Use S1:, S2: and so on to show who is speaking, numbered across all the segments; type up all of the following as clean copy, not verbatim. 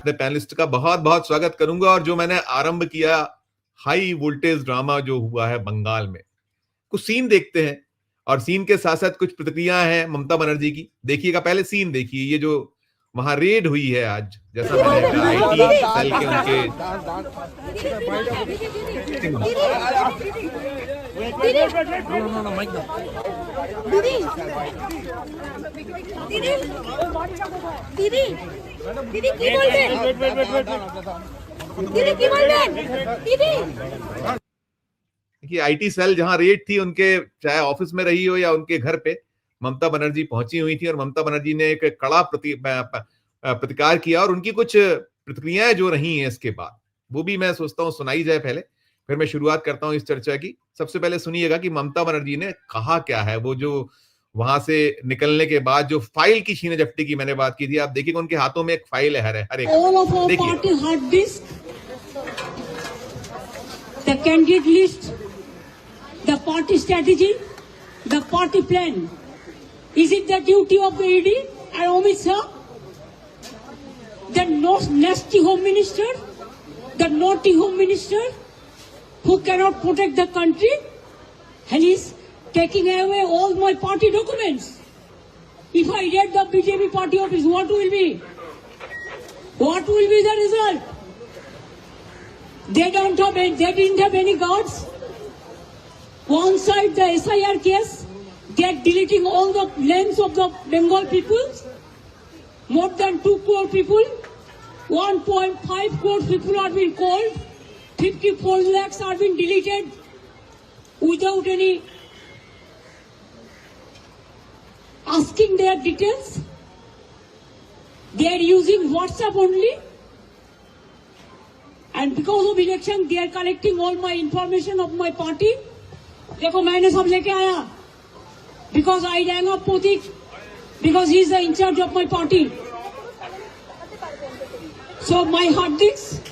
S1: अपने पैनलिस्ट का बहुत बहुत स्वागत करूंगा। और जो मैंने आरंभ किया, हाई वोल्टेज ड्रामा जो हुआ है बंगाल में, कुछ सीन देखते हैं और सीन के साथ साथ कुछ प्रतिक्रिया हैं ममता बनर्जी की। देखिएगा, पहले सीन देखिए, ये जो वहां रेड हुई है आज, जैसा मैंने कहा आईटी सेल के उनके कि आईटी सेल जहां रेड थी, उनके चाहे ऑफिस में रही हो या उनके घर पे, ममता बनर्जी पहुंची हुई थी और ममता बनर्जी ने एक कड़ा प्रतिकार किया। और उनकी कुछ प्रतिक्रियाएं जो रही हैं इसके बाद, वो भी मैं सोचता हूं सुनाई जाए पहले, फिर मैं शुरुआत करता हूं इस चर्चा की। सबसे पहले सुनिएगा कि ममता बनर्जी ने कहा क्या है। वो जो वहां से निकलने के बाद जो फाइल की छीने झपटी की मैंने बात की थी, आप देखिएगा उनके हाथों में एक फाइल है, हर एक देखिए,
S2: the candidate list, the party strategy, the party plan. Is it the duty of the ED and Amit Shah, the nasty home minister, the naughty home minister who cannot protect the country, and is taking away all my party documents? If I read the BJP party office, what will be? What will be the result? They didn't have any guards. One side the SIR case, they are deleting all the names of the Bengal people. More than 2 crore people, 1.5 crore people are being called, 54 lakhs are being deleted without any asking their details. They are using WhatsApp only. And because of election, they are collecting all my information of my party. देखो मैंने सब लेके आया. Because I rang up Potik, because he is the in charge of my party. So my hard disk,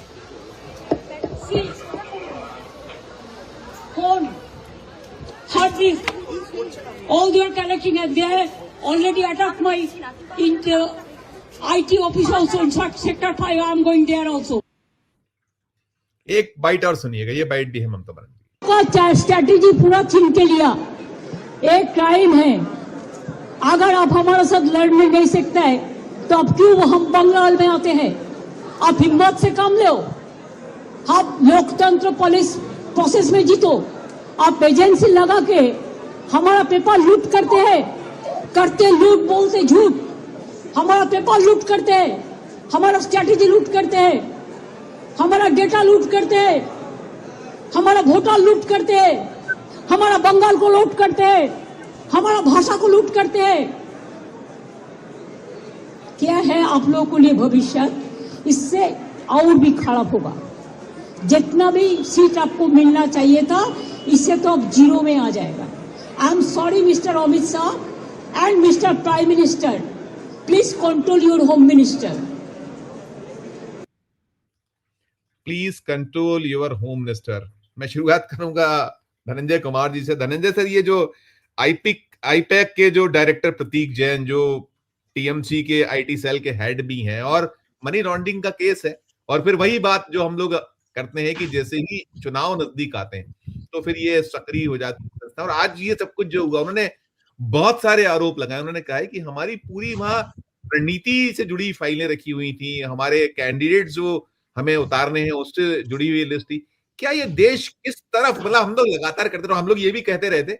S2: phone, hard disk, all they are collecting, and they have already attacked my IT office also. In fact, Sector 5, I am going there also.
S1: एक bite और सुनिएगा, ये bite भी है ममता बनर्जी
S2: का strategy पूरा छीन के लिया। एक क्राइम है, अगर आप हमारे साथ लड़ने नहीं सकते हैं तो अब क्यों हम बंगाल में आते हैं? आप हिम्मत से काम लो, आप लोकतंत्र पुलिस प्रोसेस में जीतो। आप एजेंसी लगा के हमारा पेपर लूट करते हैं, करते लूट बोलते झूठ, हमारा पेपर लूट करते हैं, हमारा स्ट्रैटेजी लूट करते हैं, हमारा डेटा लूट करते हैं, हमारा वोटर लूट करते हैं, हमारा बंगाल को लूट करते हैं, हमारा भाषा को लूट करते हैं। क्या है आप लोगों के लिए भविष्य? इससे और भी खराब होगा। जितना भी सीट आपको मिलना चाहिए था, इससे तो अब जीरो में आ जाएगा। I am sorry mister Amit Shah and mister prime minister, please control your home minister.
S1: Please control your home minister. मैं शुरुआत करूंगा धनंजय कुमार जी से। धनंजय सर, ये जो आईपैक के जो डायरेक्टर प्रतीक जैन, जो टीएमसी के आईटी सेल के हेड भी हैं, और मनी लॉन्ड्रिंग का केस है, और फिर वही बात जो हम लोग करते हैं कि जैसे ही चुनाव नजदीक आते हैं तो फिर ये सक्रिय हो जाती है। और आज ये सब कुछ जो हुआ, उन्होंने बहुत सारे आरोप लगाए। उन्होंने कहा है कि हमारी पूरी वहां रणनीति से जुड़ी फाइलें रखी हुई थी, हमारे कैंडिडेट जो हमें उतारने हैं उससे जुड़ी हुई लिस्ट थी। क्या ये देश किस तरफ, मतलब हम लोग लगातार करते रहे, हम लोग ये भी कहते रहे थे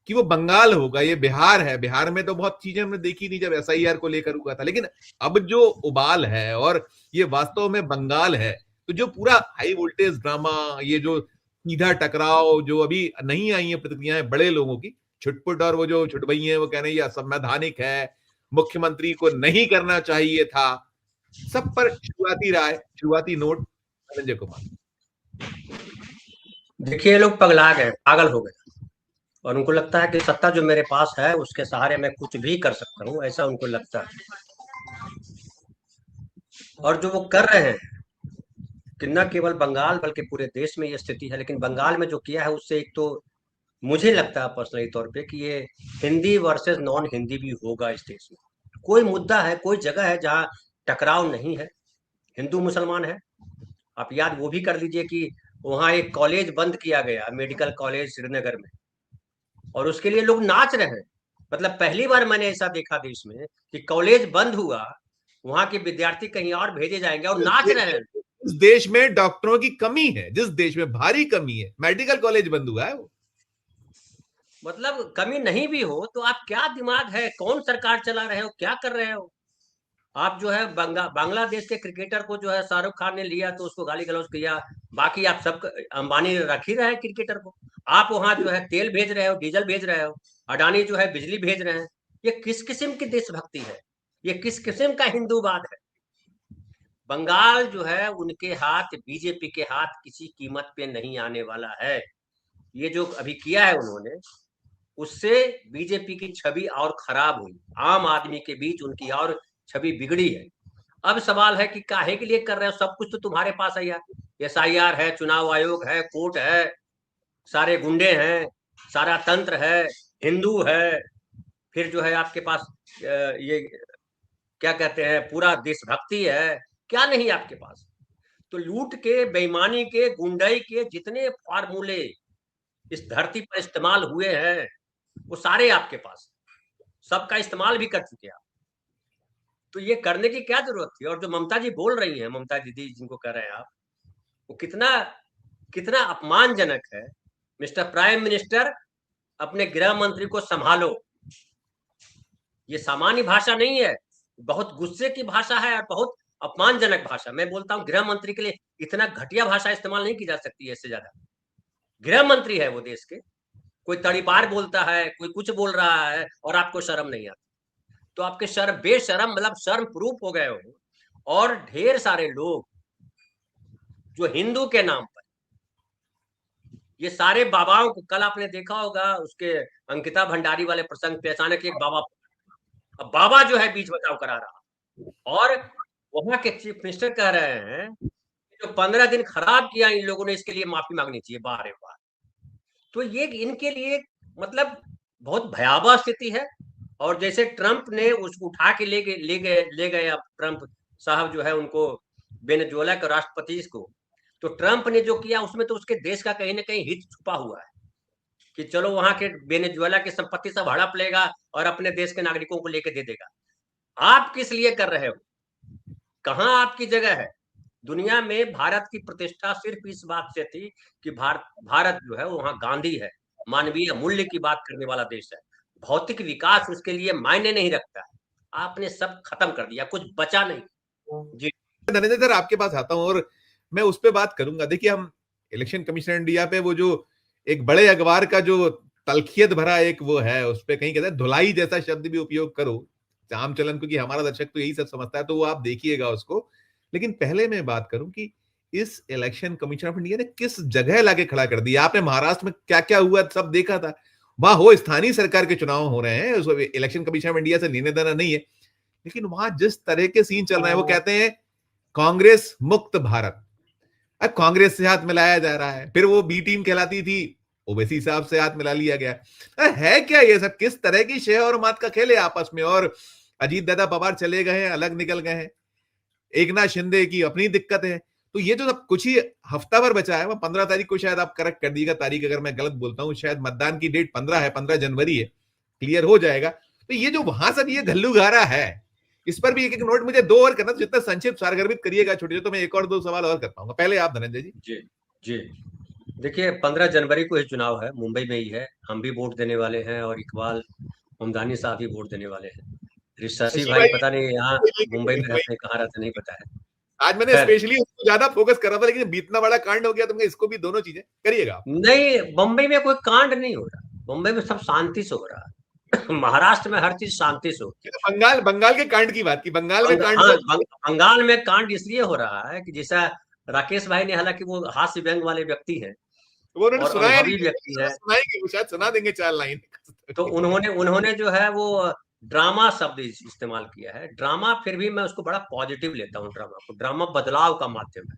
S1: कि वो बंगाल होगा, ये बिहार है, बिहार में तो बहुत चीजें हमने देखी नहीं जब एसआईआर को लेकर हुआ था, लेकिन अब जो उबाल है और ये वास्तव में बंगाल है, तो जो पूरा हाई वोल्टेज ड्रामा, ये जो सीधा टकराव, जो अभी नहीं आई है प्रतिक्रियाएं बड़े लोगों की, छुटपुट और वो जो छुटभई है, वो कह रहे हैं ये असंवैधानिक है, मुख्यमंत्री को नहीं करना चाहिए था, सब पर शुरुआती राय, शुरुआती नोट धनंजय कुमार।
S3: देखिए, ये लोग पगला गए, पागल हो गए, और उनको लगता है कि सत्ता जो मेरे पास है उसके सहारे मैं कुछ भी कर सकता हूं, ऐसा उनको लगता है। और जो वो कर रहे हैं कि न केवल बंगाल बल्कि पूरे देश में ये स्थिति है, लेकिन बंगाल में जो किया है उससे एक तो मुझे लगता है पर्सनली तौर पे कि ये हिंदी वर्सेस नॉन हिंदी भी होगा इस देश में। कोई मुद्दा है, कोई जगह है जहां टकराव नहीं है, हिंदू मुसलमान है। आप याद वो भी कर लीजिए कि वहां एक कॉलेज बंद किया गया, मेडिकल कॉलेज श्रीनगर में, और उसके लिए लोग नाच रहे हैं। मतलब पहली बार मैंने ऐसा देखा देश में कि कॉलेज बंद हुआ, वहां के विद्यार्थी कहीं और भेजे जाएंगे और नाच रहे हैं।
S1: इस देश में डॉक्टरों की कमी है, जिस देश में भारी कमी है, मेडिकल कॉलेज बंद हुआ है वो।
S3: मतलब कमी नहीं भी हो तो आप क्या दिमाग है, कौन सरकार चला रहे हो, क्या कर रहे हो आप? जो है बांग्लादेश के क्रिकेटर को जो है शाहरुख खान ने लिया तो उसको गाली गलौज किया, बाकी आप सब अंबानी रख ही रहे हैं क्रिकेटर को। आप वहां जो है तेल भेज रहे हो, डीजल भेज रहे हो, अडानी जो है बिजली भेज रहे हैं। ये किस किस्म की देशभक्ति है? ये किस किस्म का हिंदूवाद है? बंगाल जो है उनके हाथ, बीजेपी के हाथ किसी कीमत पे नहीं आने वाला है। ये जो अभी किया है उन्होंने, उससे बीजेपी की छवि और खराब हुई, आम आदमी के बीच उनकी और छवि बिगड़ी है। अब सवाल है कि काहे के लिए कर रहे हो? सब कुछ तो तुम्हारे पास है यार, SIR है, चुनाव आयोग है, कोर्ट है, सारे गुंडे हैं, सारा तंत्र है, हिंदू है, फिर जो है आपके पास ये क्या कहते हैं, पूरा देशभक्ति है, क्या नहीं आपके पास? तो लूट के, बेईमानी के, गुंडाई के जितने फार्मूले इस धरती पर इस्तेमाल हुए हैं वो सारे आपके पास, सबका इस्तेमाल भी कर चुके हैं आप। तो ये करने की क्या जरूरत थी? और जो ममता जी बोल रही हैं, ममता दीदी जिनको कह रहे हैं आप, वो कितना कितना अपमानजनक है। मिस्टर प्राइम मिनिस्टर, अपने गृह मंत्री को संभालो। ये सामान्य भाषा नहीं है, बहुत गुस्से की भाषा है और बहुत अपमानजनक भाषा। मैं बोलता हूँ गृह मंत्री के लिए इतना घटिया भाषा इस्तेमाल नहीं की जा सकती है इससे ज्यादा। गृह मंत्री है वो देश के, कोई तड़ीपार बोलता है, कोई कुछ बोल रहा है और आपको शर्म नहीं आती। तो आपके शर्म, बेशरम मतलब शर्म प्रूफ हो गए हो। और ढेर सारे लोग जो हिंदू के नाम पर, ये सारे बाबाओं को, कल आपने देखा होगा उसके अंकिता भंडारी वाले प्रसंग पे अचानक एक बाबा, अब बाबा जो है बीच बचाव करा रहा, और वहां के चीफ मिनिस्टर कह रहे हैं जो 15 दिन खराब किया इन लोगों ने, इसके लिए माफी मांगनी चाहिए बार बार। तो ये इनके लिए मतलब बहुत भयावह स्थिति है। और जैसे ट्रंप ने उसको उठा के ले गए अब ट्रंप साहब जो है उनको, वेनेजुएला के राष्ट्रपति को, तो ट्रंप ने जो किया उसमें तो उसके देश का कहीं ना कहीं हित छुपा हुआ है कि चलो वहां के वेनेजुएला की संपत्ति सब हड़प लेगा और अपने देश के नागरिकों को लेके दे देगा। आप किस लिए कर रहे हो? कहां आपकी जगह है दुनिया में? भारत की प्रतिष्ठा सिर्फ इस बात से थी कि भारत जो है वहां गांधी है, मानवीय मूल्य की बात करने वाला देश है। भौतिक विकास उसके लिए मायने नहीं रखता है। आपने सब खत्म कर दिया, कुछ बचा नहीं। जी
S1: धनंजय सर, आपके पास आता हूं और मैं उस पर बात करूंगा। देखिए, हम इलेक्शन कमीशन इंडिया पे वो जो एक बड़े अखबार का जो तलखियत भरा एक वो है, उस पर कहीं कहते हैं धुलाई जैसा शब्द भी उपयोग करो आम चलन, क्योंकि हमारा दर्शक तो यही सब समझता है, तो वो आप देखिएगा उसको। लेकिन पहले मैं बात करूं कि इस इलेक्शन कमीशन ऑफ इंडिया ने किस जगह लाके खड़ा कर दिया। आपने महाराष्ट्र में क्या क्या हुआ सब देखा था। वहां हो स्थानीय सरकार के चुनाव हो रहे हैं, इलेक्शन कमीशन ऑफ इंडिया से लेने देना नहीं है, लेकिन वहां जिस तरह के सीन चल रहे हैं, वो कहते हैं कांग्रेस मुक्त भारत। अब कांग्रेस से हाथ मिलाया जा रहा है, फिर वो बी टीम कहलाती थी, ओवैसी साहब से हाथ मिला लिया गया है। क्या ये सब किस तरह की शह और मात का खेल है आपस में? और अजीत दादा पवार चले गए हैं, अलग निकल गए हैं, एकनाथ शिंदे की अपनी दिक्कत है। तो ये जो सब कुछ ही हफ्ता भर बचा है, वो 15 तारीख को शायद आप करेक्ट कर दीजिएगा तारीख अगर मैं गलत बोलता हूं, शायद मतदान की डेट 15 है, 15 जनवरी है, क्लियर हो जाएगा। तो ये जो वहां सब ये घल्लूघारा है, इस पर भी एक एक नोट मुझे दो और करना, जितना संक्षिप्त सारगर्भित करिएगा छोटे, तो मैं एक और दो सवाल और कर पाऊंगा। पहले आप धनंजय जी।
S3: जी जी देखिए, 15 जनवरी को ही चुनाव है, मुंबई में ही है। हम भी वोट देने वाले हैं और इकबाल हमदानी साहब भी वोट देने वाले हैं। शशि भाई पता नहीं यहाँ मुंबई में रहते, कहाँ रहते नहीं पता है।
S1: आज मैंने स्पेशली उसको ज्यादा फोकस करा था, लेकिन इतना बड़ा कांड हो गया तो इसको भी दोनों चीजें करिएगा।
S3: नहीं, मुंबई में कोई कांड नहीं हो रहा, मुंबई में सब शांति से हो रहा है। महाराष्ट्र में हर चीज शांति से होती है।
S1: बंगाल के कांड की बात की, बंगाल में कांड,
S3: बंगाल में कांड इसलिए हो रहा है कि जैसा राकेश भाई ने, हालांकि वो हास्य व्यंग वाले व्यक्ति हैं,
S1: वो उन्होंने सुनाया नहीं,
S3: व्यक्ति है,
S1: सुनाएंगे वो, शायद सुना देंगे 4 लाइन।
S3: तो उन्होंने जो है वो ड्रामा शब्द इस्तेमाल किया है। ड्रामा फिर भी मैं उसको बड़ा पॉजिटिव लेता हूँ। ड्रामा को, ड्रामा बदलाव का माध्यम है।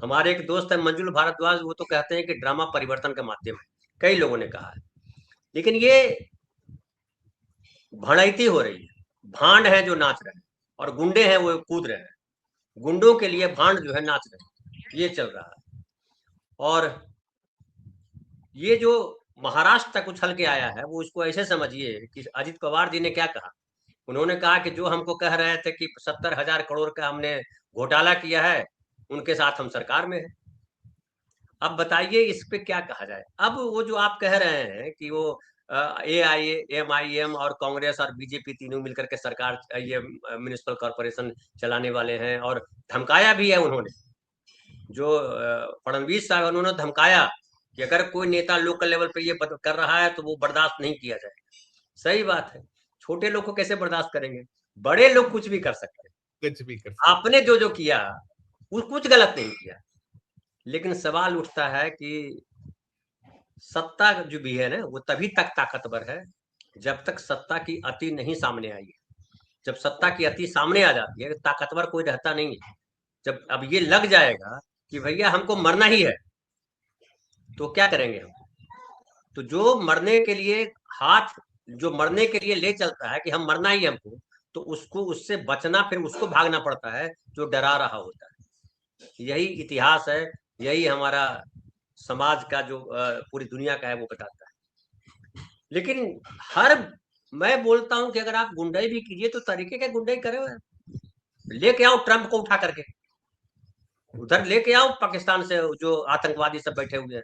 S3: हमारे एक दोस्त है मंजुल भारद्वाज, वो तो कहते हैं कि ड्रामा परिवर्तन का माध्यम है, कई लोगों ने कहा है। लेकिन ये भड़ैती हो रही है, भांड है जो नाच रहे हैं और गुंडे हैं वो कूद रहे हैं। गुंडों के लिए भांड जो है नाच रहे हैं, ये चल रहा है। और ये जो महाराष्ट्र तक उछल के आया है, वो इसको ऐसे समझिए कि अजित पवार जी ने क्या कहा। उन्होंने कहा कि जो हमको कह रहे थे कि 70,000 करोड़ का हमने घोटाला किया है, उनके साथ हम सरकार में है। अब बताइए इस पे क्या कहा जाए। अब वो जो आप कह रहे हैं कि वो AIMIM और कांग्रेस और बीजेपी तीनों मिलकर के सरकार ये म्युनिसिपल कॉर्पोरेशन चलाने वाले हैं, और धमकाया भी है उन्होंने। जो फडणवीस साहब, उन्होंने धमकाया कि अगर कोई नेता लोकल लेवल पे ये कर रहा है तो वो बर्दाश्त नहीं किया जाएगा। सही बात है, छोटे लोग को कैसे बर्दाश्त करेंगे, बड़े लोग कुछ भी कर सकते हैं।
S1: कुछ भी कर सकते।
S3: आपने जो किया वो कुछ गलत नहीं किया, लेकिन सवाल उठता है कि सत्ता जो भी है ना, वो तभी तक ताकतवर है जब तक सत्ता की अति नहीं सामने आई है। जब सत्ता की अति सामने आ जाती है, ताकतवर कोई रहता नहीं है। जब अब ये लग जाएगा कि भैया हमको मरना ही है, तो क्या करेंगे हम? तो जो मरने के लिए जो मरने के लिए ले चलता है कि हम मरना ही हमको, तो उसको उससे बचना, फिर उसको भागना पड़ता है जो डरा रहा होता है। यही इतिहास है, यही हमारा समाज का जो पूरी दुनिया का है वो बताता है। लेकिन मैं बोलता हूं कि अगर आप गुंडाई भी कीजिए तो तरीके के गुंडाई करे हुए। लेके आओ ट्रंप को उठा करके, उधर लेके आओ पाकिस्तान से जो आतंकवादी सब बैठे हुए हैं,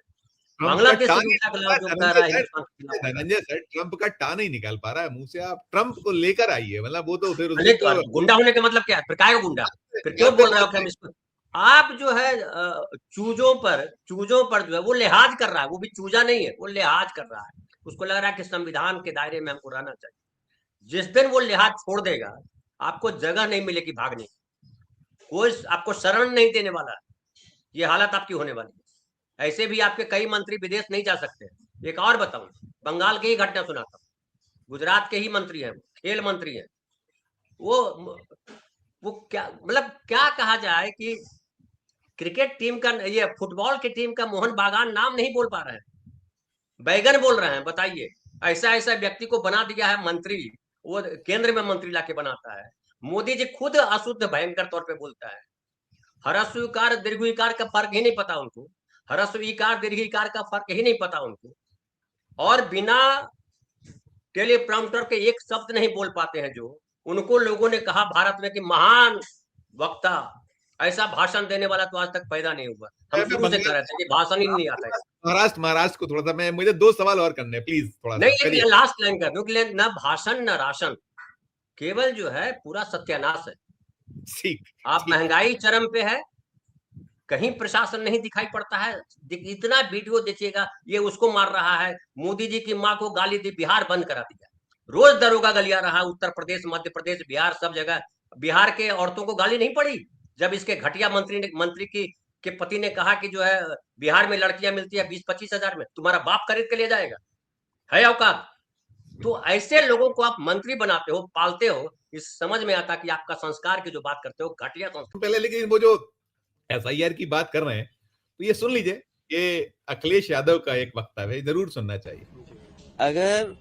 S3: बांग्लादेश से उठा के लाओ जो कह रहा है हिंदुस्तान के खिलाफ।
S1: धनंजय सर, ट्रंप का टा नहीं निकाल पा रहा है मुंह से, आप ट्रंप को लेकर आइए। मतलब वो तो फिर
S3: अरे तो गुंडा होने का मतलब क्या है? फिर काय को गुंडा? फिर क्यों बोल रहे हो कि हम इसको? आप जो है चूजों पर जो है वो लिहाज कर रहा है। वो भी चूजा नहीं है, वो लिहाज कर रहा है। उसको लग रहा है कि संविधान के दायरे में हमको रहना चाहिए। जिस दिन वो लिहाज छोड़ देगा, आपको जगह नहीं मिलेगी भागने की, कोई आपको शरण नहीं देने वाला। ये हालत आपकी होने वाली है। ऐसे भी आपके कई मंत्री विदेश नहीं जा सकते। एक और बताऊं, बंगाल की ही घटना सुनाता हूं। गुजरात के ही मंत्री हैं, खेल मंत्री हैं। वो क्या मतलब क्या कहा जाए कि क्रिकेट टीम का, ये फुटबॉल की टीम का मोहन बागान नाम नहीं बोल पा रहे हैं, बैगन बोल रहे हैं। बताइए, ऐसा ऐसा व्यक्ति को बना दिया है मंत्री, वो केंद्र में मंत्री लाके बनाता है। मोदी जी खुद अशुद्ध भयंकर तौर पे बोलता है। ह्रस्व इकार दीर्घ इकार का फर्क ही नहीं पता उनको। ह्रस्व इकार दीर्घ इकार का फर्क ही नहीं पता उनको, और बिना टेलीप्रॉम्प्टर के एक शब्द नहीं बोल पाते हैं। जो उनको लोगों ने कहा भारत में कि महान वक्ता, ऐसा भाषण देने वाला तो आज तक पैदा नहीं हुआ। हम शुरू से कह रहे थे कि भाषण ही नहीं आता है।
S1: महाराष्ट्र को थोड़ा सा मुझे 2 सवाल और करने, प्लीज थोड़ा सा
S3: नहीं, लास्ट लाइन कर दूं कि न भाषण न राशन, केवल जो है पूरा सत्यानाश है। आप महंगाई चरम पे है, कहीं प्रशासन नहीं दिखाई पड़ता है। इतना वीडियो देखिएगा, ये उसको मार रहा है, मोदी जी की माँ को गाली दी, बिहार बंद करा दिया। रोज दरोगा गलिया रहा, उत्तर प्रदेश, मध्य प्रदेश, बिहार, सब जगह। बिहार के औरतों को गाली नहीं पड़ी जब इसके घटिया मंत्री के पति ने कहा कि जो है बिहार में लड़कियां मिलती है 20-25 हजार में, तुम्हारा बाप खरीद के ले जाएगा, है औकात? तो ऐसे लोगों को आप मंत्री बनाते हो, पालते हो। इस समझ में आता कि आपका संस्कार की जो बात करते हो घटिया संस्कार।
S1: पहले लेकिन वो जो SIR की बात कर रहे हैं, तो ये सुन लीजिए, ये अखिलेश यादव का एक वक्तव्य है, जरूर सुनना चाहिए।
S4: अगर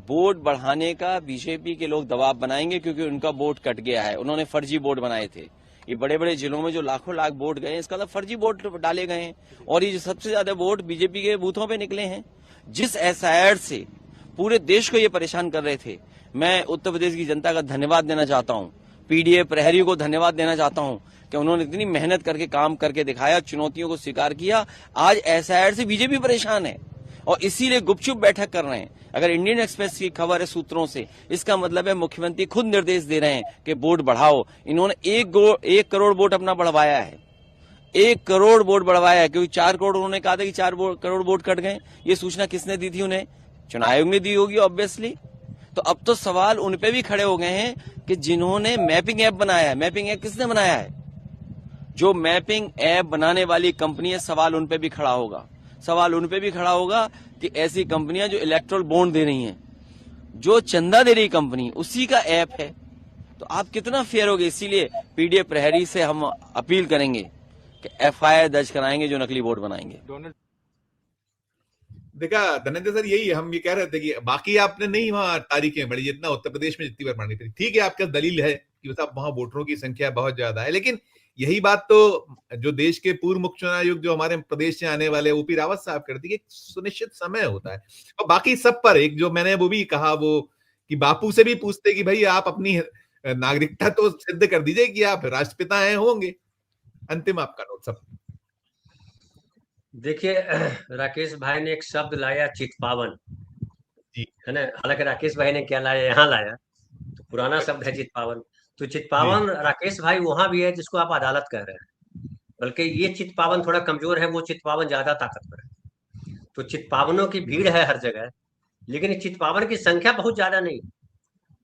S4: वोट बढ़ाने का बीजेपी के लोग दबाव बनाएंगे, क्योंकि उनका वोट कट गया है, उन्होंने फर्जी वोट बनाए थे। ये बड़े बड़े जिलों में जो लाखों लाख वोट गए, इसका मतलब फर्जी वोट डाले गए हैं, और ये जो सबसे ज्यादा वोट बीजेपी के बूथों पे निकले हैं। जिस SIR से पूरे देश को ये परेशान कर रहे थे, मैं उत्तर प्रदेश की जनता का धन्यवाद देना चाहता हूँ, PDA प्रहरी को धन्यवाद देना चाहता हूँ कि उन्होंने इतनी मेहनत करके काम करके दिखाया, चुनौतियों को स्वीकार किया। आज SIR से बीजेपी परेशान है और इसीलिए गुपचुप बैठक कर रहे हैं। अगर इंडियन एक्सप्रेस की खबर है सूत्रों से, इसका मतलब है मुख्यमंत्री खुद निर्देश दे रहे हैं कि वोट बढ़ाओ। इन्होंने 1 करोड़ वोट अपना बढ़वाया है, 1 करोड़ वोट बढ़वाया है, क्योंकि 4 करोड़ उन्होंने कहा था कि 4 करोड़ वोट कट गए। ये सूचना किसने दी थी उन्हें? चुनाव आयोग ने दी होगी ऑब्वियसली। तो अब तो सवाल उन पे भी खड़े हो गए हैं कि जिन्होंने मैपिंग ऐप बनाया है। मैपिंग ऐप किसने बनाया है? जो मैपिंग ऐप बनाने वाली कंपनी है, सवाल उन पे भी खड़ा होगा। सवाल उन पे भी खड़ा होगा कि ऐसी कंपनियां जो इलेक्ट्रल बॉन्ड दे रही हैं, जो चंदा दे रही कंपनी, उसी का ऐप है, तो आप कितना फेयर होगे। इसीलिए PDA प्रहरी से हम अपील करेंगे कि FIR दर्ज कराएंगे जो नकली वोट बनाएंगे।
S1: देखा धनंजय सर, यही हम ये कह रहे थे कि बाकी आपने नहीं वहां तारीखें बढ़ी जितना उत्तर प्रदेश में जितनी बार बढ़ी थी। ठीक है, आपके दलील है, कि साहब वहां वोटरों की संख्या बहुत ज्यादा है, लेकिन यही बात तो जो देश के पूर्व मुख्य चुनाव आयुक्त जो हमारे प्रदेश से आने वाले ओपी रावत साहब करती है, सुनिश्चित समय होता है। और बाकी सब पर एक जो मैंने वो भी कहा वो कि बापू से भी पूछते कि भाई आप अपनी नागरिकता तो सिद्ध कर दीजिए कि आप राष्ट्रपिता हैं होंगे। अंतिम आपका नोट सब।
S3: देखिए राकेश भाई ने एक शब्द लाया चितपावन, है ना। हालांकि राकेश भाई ने क्या लाया, यहाँ लाया तो पुराना शब्द है चितपावन। तो चितपावन राकेश भाई वहां भी है जिसको आप अदालत कह रहे हैं, बल्कि ये चितपावन थोड़ा कमजोर है, वो चितपावन ज्यादा ताकतवर है। तो चितपावनों की भीड़ है हर जगह, लेकिन चितपावन की संख्या बहुत ज्यादा नहीं।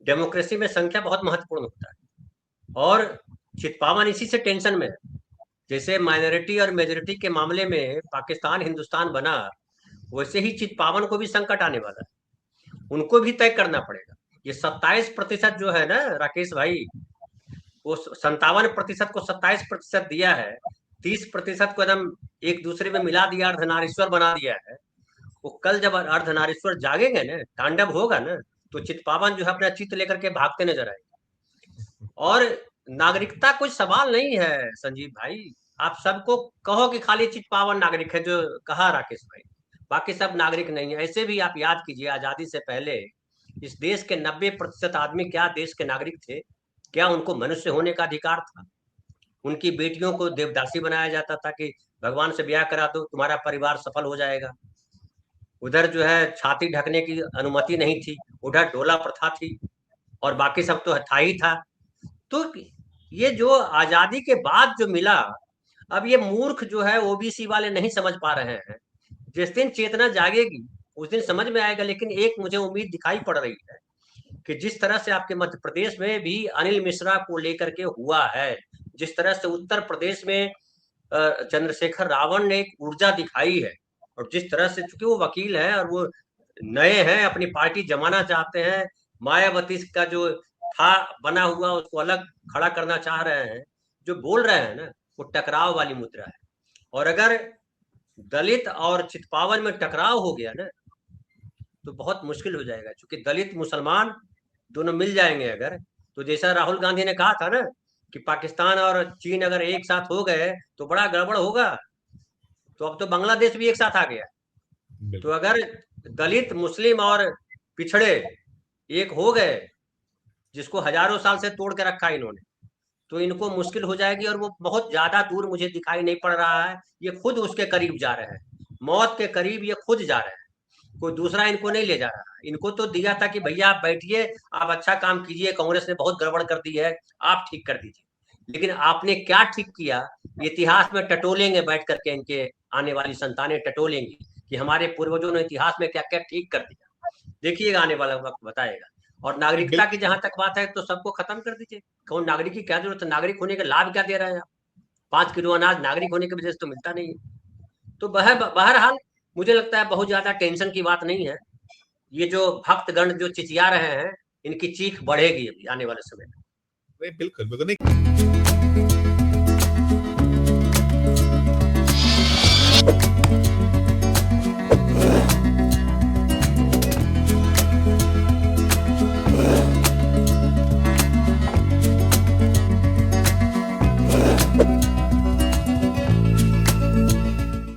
S3: डेमोक्रेसी में संख्या बहुत महत्वपूर्ण होता है, और चितपावन इसी से टेंशन में है। जैसे माइनॉरिटी और मेजोरिटी के मामले में पाकिस्तान हिंदुस्तान बना, वैसे ही चितपावन को भी संकट आने वाला है, उनको भी तय करना पड़ेगा। ये 27% जो है ना राकेश भाई, वो 57% को 27% दिया है, 30% को एकदम एक दूसरे में मिला दिया, अर्धनारीश्वर बना दिया है। वो कल जब अर्धनारीश्वर जागेंगे ना, तांडव होगा ना, तो चितपावन जो है अपना चित्त लेकर के भागते नजर आएंगे। और नागरिकता कोई सवाल नहीं है संजीव भाई, आप सबको कहो कि खाली चितपावन नागरिक है, जो कहा राकेश भाई, बाकी सब नागरिक नहीं है। ऐसे भी आप याद कीजिए, आजादी से पहले इस देश के 90% आदमी क्या देश के नागरिक थे? क्या उनको मनुष्य होने का अधिकार था? उनकी बेटियों को देवदासी बनाया जाता था कि भगवान से ब्याह करा दो, तुम्हारा परिवार सफल हो जाएगा। उधर जो है छाती ढकने की अनुमति नहीं थी, उधर डोला प्रथा थी, और बाकी सब तो था ही था। तो ये जो आजादी के बाद जो मिला, अब ये मूर्ख जो है ओबीसी वाले नहीं समझ पा रहे हैं। जिस दिन चेतना जागेगी उस दिन समझ में आएगा। लेकिन एक मुझे उम्मीद दिखाई पड़ रही है कि जिस तरह से आपके मध्य प्रदेश में भी अनिल मिश्रा को लेकर के हुआ है, जिस तरह से उत्तर प्रदेश में चंद्रशेखर रावण ने एक ऊर्जा दिखाई है, और जिस तरह से, चूंकि वो वकील है और वो नए हैं, अपनी पार्टी जमाना चाहते हैं, मायावती का जो था बना हुआ उसको अलग खड़ा करना चाह रहे हैं, जो बोल रहे हैं ना, वो टकराव वाली मुद्रा है। और अगर दलित और चितपावन में टकराव हो गया ना, तो बहुत मुश्किल हो जाएगा। क्योंकि दलित मुसलमान दोनों मिल जाएंगे अगर, तो जैसा राहुल गांधी ने कहा था ना कि पाकिस्तान और चीन अगर एक साथ हो गए तो बड़ा गड़बड़ होगा, तो अब तो बांग्लादेश भी एक साथ आ गया। तो अगर दलित मुस्लिम और पिछड़े एक हो गए, जिसको हजारों साल से तोड़ के रखा इन्होंने, तो इनको मुश्किल हो जाएगी। और वो बहुत ज्यादा दूर मुझे दिखाई नहीं पड़ रहा है, ये खुद उसके करीब जा रहे हैं, मौत के करीब ये खुद जा रहे हैं, कोई दूसरा इनको नहीं ले जा रहा। इनको तो दिया था कि भैया आप बैठिए, आप अच्छा काम कीजिए, कांग्रेस ने बहुत गड़बड़ कर दी है, आप ठीक कर दीजिए। लेकिन आपने क्या ठीक किया, इतिहास में टटोलेंगे बैठ करके, इनके आने वाली संतानें टटोलेंगी कि हमारे पूर्वजों ने इतिहास में क्या क्या ठीक कर दिया। देखिएगा, आने वाला वक्त बताएगा। और नागरिकता की जहां तक बात है, तो सबको खत्म कर दीजिए। कौन नागरिक की क्या जरूरत है? नागरिक होने का लाभ क्या दे रहे हैं आप? 5 किलो अनाज नागरिक होने की वजह से तो मिलता नहीं है। तो बहरहाल मुझे लगता है बहुत ज्यादा टेंशन की बात नहीं है। ये जो भक्तगण जो चिचिया रहे हैं, इनकी चीख बढ़ेगी अभी आने वाले समय में।
S1: बिल्कुल बिल्कुल नहीं।